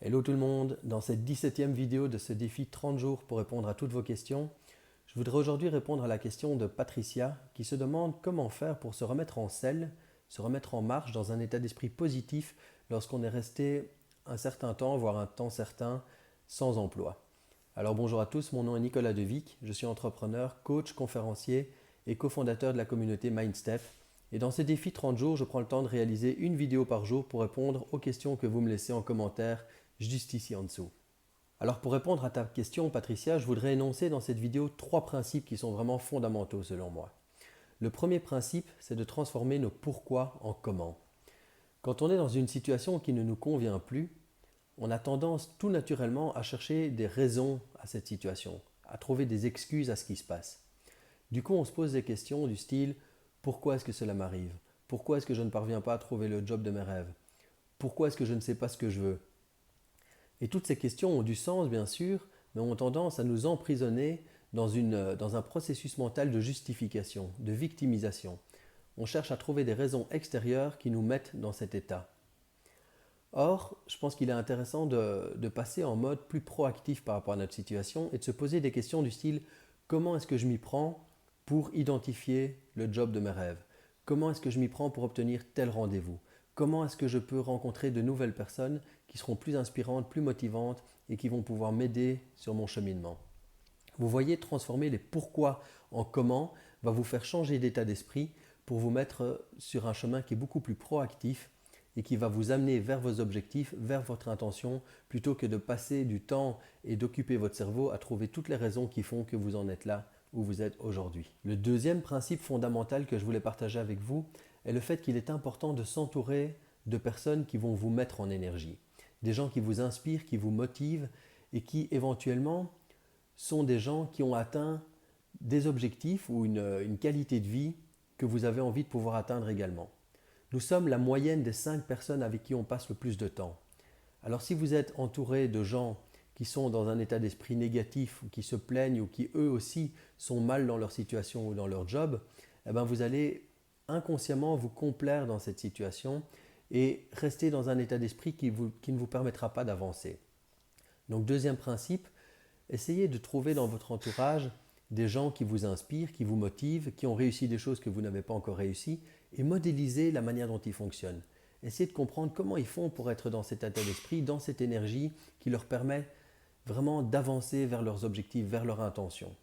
Hello tout le monde, dans cette 17e vidéo de ce défi 30 jours pour répondre à toutes vos questions, je voudrais aujourd'hui répondre à la question de Patricia qui se demande comment faire pour se remettre en selle, se remettre en marche dans un état d'esprit positif lorsqu'on est resté un certain temps, voire un temps certain, sans emploi. Alors bonjour à tous, mon nom est Nicolas Devic, je suis entrepreneur, coach, conférencier et cofondateur de la communauté MindStep. Et dans ce défi 30 jours, je prends le temps de réaliser une vidéo par jour pour répondre aux questions que vous me laissez en commentaire juste ici en dessous. Alors pour répondre à ta question Patricia, je voudrais énoncer dans cette vidéo 3 principes qui sont vraiment fondamentaux selon moi. Le premier principe, c'est de transformer nos pourquoi en comment. Quand on est dans une situation qui ne nous convient plus, on a tendance tout naturellement à chercher des raisons à cette situation, à trouver des excuses à ce qui se passe. Du coup, on se pose des questions du style « Pourquoi est-ce que cela m'arrive ? Pourquoi est-ce que je ne parviens pas à trouver le job de mes rêves ? Pourquoi est-ce que je ne sais pas ce que je veux ?» Et toutes ces questions ont du sens, bien sûr, mais ont tendance à nous emprisonner dans un processus mental de justification, de victimisation. On cherche à trouver des raisons extérieures qui nous mettent dans cet état. Or, je pense qu'il est intéressant de passer en mode plus proactif par rapport à notre situation et de se poser des questions du style « Comment est-ce que je m'y prends pour identifier le job de mes rêves ? Comment est-ce que je m'y prends pour obtenir tel rendez-vous ? Comment est-ce que je peux rencontrer de nouvelles personnes qui seront plus inspirantes, plus motivantes et qui vont pouvoir m'aider sur mon cheminement ?» Vous voyez, transformer les pourquoi en comment va vous faire changer d'état d'esprit pour vous mettre sur un chemin qui est beaucoup plus proactif et qui va vous amener vers vos objectifs, vers votre intention, plutôt que de passer du temps et d'occuper votre cerveau à trouver toutes les raisons qui font que vous en êtes là où vous êtes aujourd'hui. Le deuxième principe fondamental que je voulais partager avec vous est le fait qu'il est important de s'entourer de personnes qui vont vous mettre en énergie. Des gens qui vous inspirent, qui vous motivent et qui éventuellement sont des gens qui ont atteint des objectifs ou une qualité de vie que vous avez envie de pouvoir atteindre également. Nous sommes la moyenne des 5 personnes avec qui on passe le plus de temps. Alors si vous êtes entouré de gens qui sont dans un état d'esprit négatif ou qui se plaignent ou qui eux aussi sont mal dans leur situation ou dans leur job, eh bien vous allez inconsciemment vous complaire dans cette situation et rester dans un état d'esprit qui ne vous permettra pas d'avancer. Donc deuxième principe, essayez de trouver dans votre entourage des gens qui vous inspirent, qui vous motivent, qui ont réussi des choses que vous n'avez pas encore réussies et modélisez la manière dont ils fonctionnent. Essayez de comprendre comment ils font pour être dans cet état d'esprit, dans cette énergie qui leur permet vraiment d'avancer vers leurs objectifs, vers leurs intentions.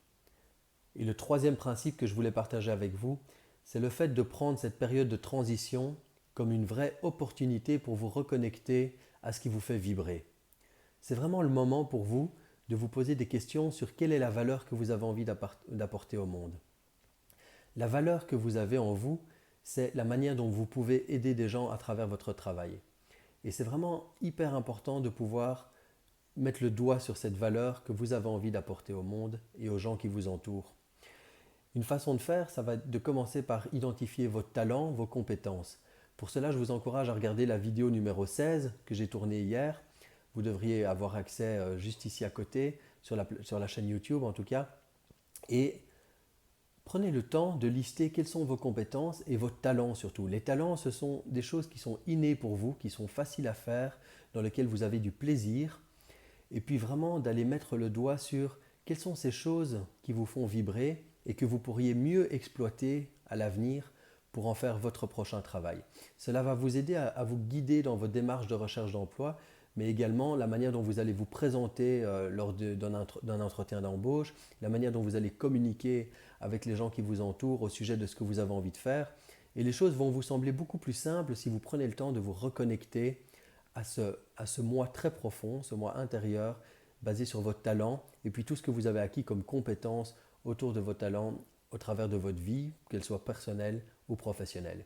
Et le troisième principe que je voulais partager avec vous, c'est le fait de prendre cette période de transition comme une vraie opportunité pour vous reconnecter à ce qui vous fait vibrer. C'est vraiment le moment pour vous de vous poser des questions sur quelle est la valeur que vous avez envie d'apporter au monde. La valeur que vous avez en vous, c'est la manière dont vous pouvez aider des gens à travers votre travail. Et c'est vraiment hyper important de pouvoir mettre le doigt sur cette valeur que vous avez envie d'apporter au monde et aux gens qui vous entourent. Une façon de faire, ça va être de commencer par identifier vos talents, vos compétences. Pour cela, je vous encourage à regarder la vidéo numéro 16 que j'ai tournée hier. Vous devriez avoir accès juste ici à côté, sur la chaîne YouTube en tout cas. Et prenez le temps de lister quelles sont vos compétences et vos talents surtout. Les talents, ce sont des choses qui sont innées pour vous, qui sont faciles à faire, dans lesquelles vous avez du plaisir. Et puis vraiment d'aller mettre le doigt sur quelles sont ces choses qui vous font vibrer et que vous pourriez mieux exploiter à l'avenir pour en faire votre prochain travail. Cela va vous aider à vous guider dans votre démarche de recherche d'emploi, mais également la manière dont vous allez vous présenter lors d'un entretien d'embauche, la manière dont vous allez communiquer avec les gens qui vous entourent au sujet de ce que vous avez envie de faire. Et les choses vont vous sembler beaucoup plus simples si vous prenez le temps de vous reconnecter à ce moi très profond, ce moi intérieur, basé sur votre talent et puis tout ce que vous avez acquis comme compétences autour de vos talents au travers de votre vie, qu'elle soit personnelle ou professionnelle.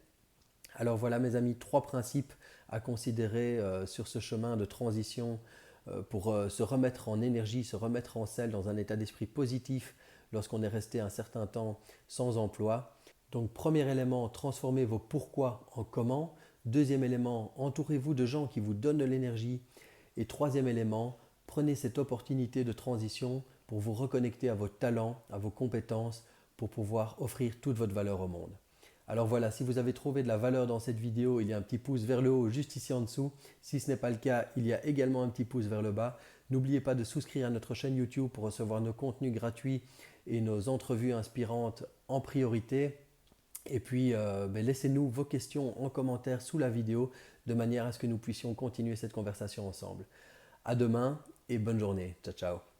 Alors voilà mes amis, 3 principes à considérer sur ce chemin de transition pour se remettre en énergie, se remettre en selle dans un état d'esprit positif lorsqu'on est resté un certain temps sans emploi. Donc premier élément, transformez vos pourquoi en comment. Deuxième élément, entourez-vous de gens qui vous donnent de l'énergie. Et troisième élément, prenez cette opportunité de transition pour vous reconnecter à vos talents, à vos compétences, pour pouvoir offrir toute votre valeur au monde. Alors voilà, si vous avez trouvé de la valeur dans cette vidéo, il y a un petit pouce vers le haut juste ici en dessous. Si ce n'est pas le cas, il y a également un petit pouce vers le bas. N'oubliez pas de souscrire à notre chaîne YouTube pour recevoir nos contenus gratuits et nos entrevues inspirantes en priorité. Et puis, laissez-nous vos questions en commentaire sous la vidéo de manière à ce que nous puissions continuer cette conversation ensemble. À demain et bonne journée. Ciao, ciao.